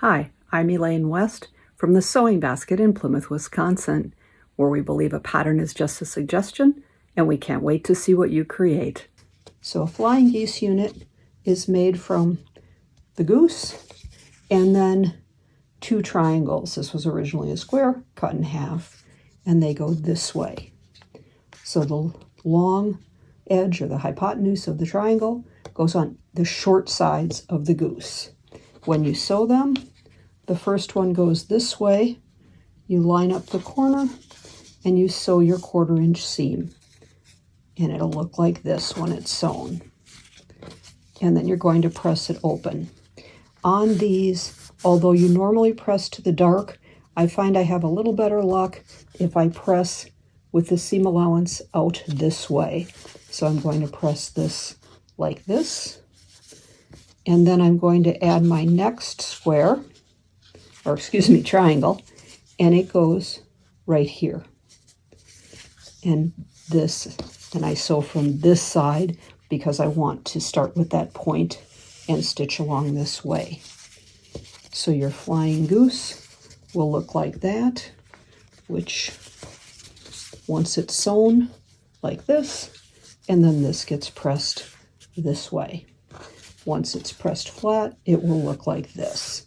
Hi, I'm Elaine West from the Sewing Basket in Plymouth, Wisconsin, where we believe a pattern is just a suggestion, and we can't wait to see what you create. So a flying geese unit is made from the goose and then two triangles. This was originally a square, cut in half, and they go this way. So the long edge, or the hypotenuse of the triangle, goes on the short sides of the goose. When you sew them, the first one goes this way. You line up the corner and you sew your 1/4 inch seam. And it'll look like this when it's sewn. And then you're going to press it open. On these, although you normally press to the dark, I find I have a little better luck if I press with the seam allowance out this way. So I'm going to press this like this. And then I'm going to add my next square, or excuse me, triangle, and it goes right here. And I sew from this side because I want to start with that point and stitch along this way. So your flying goose will look like that, which once it's sewn like this, and then this gets pressed this way. Once it's pressed flat, it will look like this.